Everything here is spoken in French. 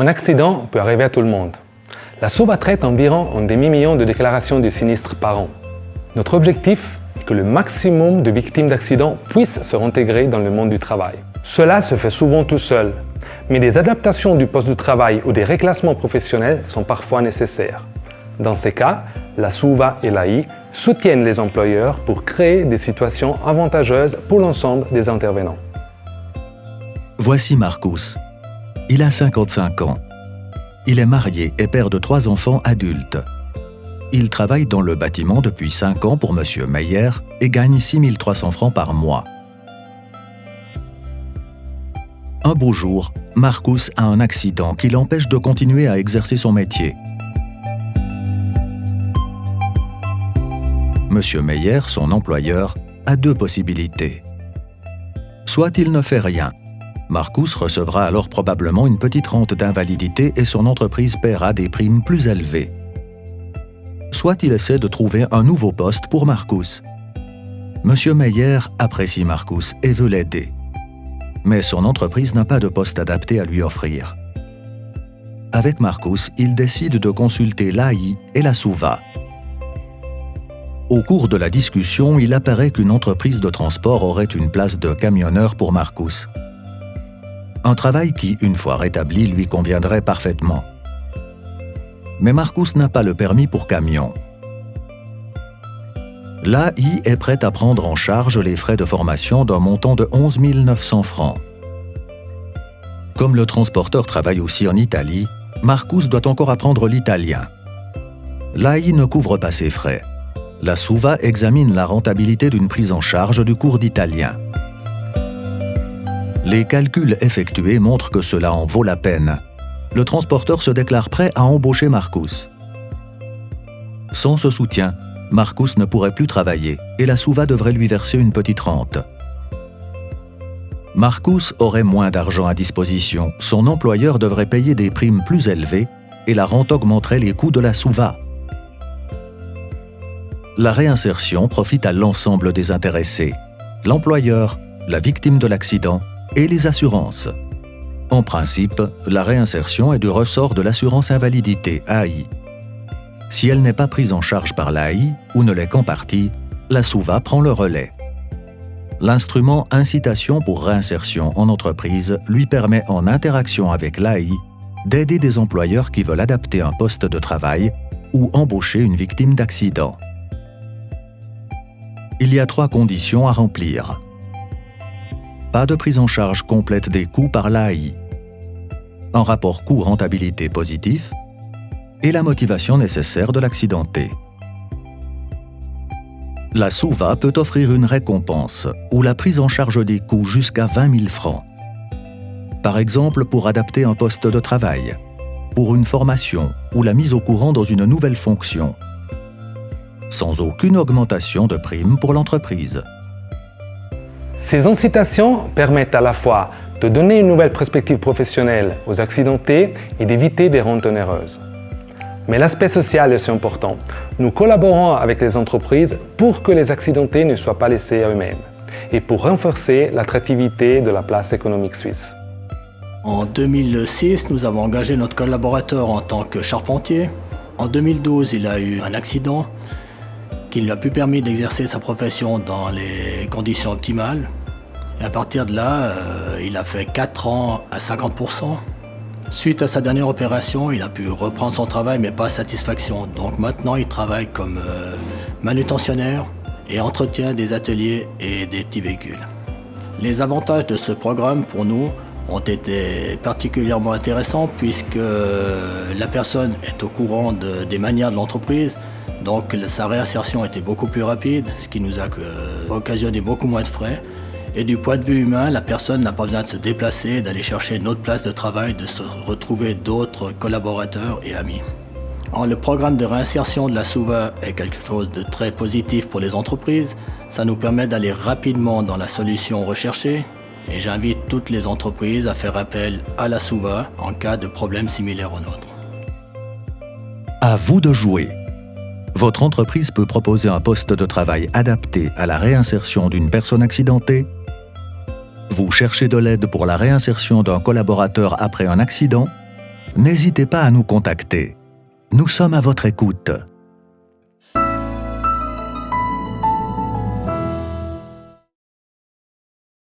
Un accident peut arriver à tout le monde. La SUVA traite environ un demi-million de déclarations de sinistres par an. Notre objectif est que le maximum de victimes d'accidents puissent se réintégrer dans le monde du travail. Cela se fait souvent tout seul, mais des adaptations du poste de travail ou des reclassements professionnels sont parfois nécessaires. Dans ces cas, la SUVA et l'AI soutiennent les employeurs pour créer des situations avantageuses pour l'ensemble des intervenants. Voici Marcus. Il a 55 ans. Il est marié et père de 3 enfants adultes. Il travaille dans le bâtiment depuis 5 ans pour M. Meyer et gagne 6 300 francs par mois. Un beau jour, Marcus a un accident qui l'empêche de continuer à exercer son métier. M. Meyer, son employeur, a 2 possibilités. Soit il ne fait rien. Marcus recevra alors probablement une petite rente d'invalidité et son entreprise paiera des primes plus élevées. Soit il essaie de trouver un nouveau poste pour Marcus. M. Meyer apprécie Marcus et veut l'aider. Mais son entreprise n'a pas de poste adapté à lui offrir. Avec Marcus, il décide de consulter l'AI et la SUVA. Au cours de la discussion, il apparaît qu'une entreprise de transport aurait une place de camionneur pour Marcus. Un travail qui, une fois rétabli, lui conviendrait parfaitement. Mais Marcus n'a pas le permis pour camion. L'AI est prête à prendre en charge les frais de formation d'un montant de 11 900 francs. Comme le transporteur travaille aussi en Italie, Marcus doit encore apprendre l'italien. L'AI ne couvre pas ses frais. La SUVA examine la rentabilité d'une prise en charge du cours d'italien. Les calculs effectués montrent que cela en vaut la peine. Le transporteur se déclare prêt à embaucher Marcus. Sans ce soutien, Marcus ne pourrait plus travailler et la SUVA devrait lui verser une petite rente. Marcus aurait moins d'argent à disposition, son employeur devrait payer des primes plus élevées et la rente augmenterait les coûts de la SUVA. La réinsertion profite à l'ensemble des intéressés, l'employeur, la victime de l'accident et les assurances. En principe, la réinsertion est du ressort de l'assurance invalidité AI. Si elle n'est pas prise en charge par l'AI ou ne l'est qu'en partie, la SUVA prend le relais. L'instrument Incitation pour réinsertion en entreprise lui permet, en interaction avec l'AI, d'aider des employeurs qui veulent adapter un poste de travail ou embaucher une victime d'accident. Il y a 3 conditions à remplir. Pas de prise en charge complète des coûts par l'AI. Un rapport coût-rentabilité positif et la motivation nécessaire de l'accidenté. La SUVA peut offrir une récompense ou la prise en charge des coûts jusqu'à 20 000 francs. Par exemple, pour adapter un poste de travail, pour une formation ou la mise au courant dans une nouvelle fonction, sans aucune augmentation de prime pour l'entreprise. Ces incitations permettent à la fois de donner une nouvelle perspective professionnelle aux accidentés et d'éviter des rentes onéreuses. Mais l'aspect social est aussi important. Nous collaborons avec les entreprises pour que les accidentés ne soient pas laissés à eux-mêmes et pour renforcer l'attractivité de la place économique suisse. En 2006, nous avons engagé notre collaborateur en tant que charpentier. En 2012, il a eu un accident qui ne lui a plus permis d'exercer sa profession dans les conditions optimales. Et à partir de là, il a fait 4 ans à 50%. Suite à sa dernière opération, il a pu reprendre son travail, mais pas à satisfaction. Donc maintenant, il travaille comme manutentionnaire et entretient des ateliers et des petits véhicules. Les avantages de ce programme pour nous ont été particulièrement intéressants puisque la personne est au courant des manières de l'entreprise. Donc sa réinsertion était beaucoup plus rapide, ce qui nous a occasionné beaucoup moins de frais. Et du point de vue humain, la personne n'a pas besoin de se déplacer, d'aller chercher une autre place de travail, de se retrouver d'autres collaborateurs et amis. Alors, le programme de réinsertion de la SUVA est quelque chose de très positif pour les entreprises. Ça nous permet d'aller rapidement dans la solution recherchée. Et j'invite toutes les entreprises à faire appel à la SUVA en cas de problème similaire au nôtre. À vous de jouer. Votre entreprise peut proposer un poste de travail adapté à la réinsertion d'une personne accidentée. Vous cherchez de l'aide pour la réinsertion d'un collaborateur après un accident. N'hésitez pas à nous contacter. Nous sommes à votre écoute.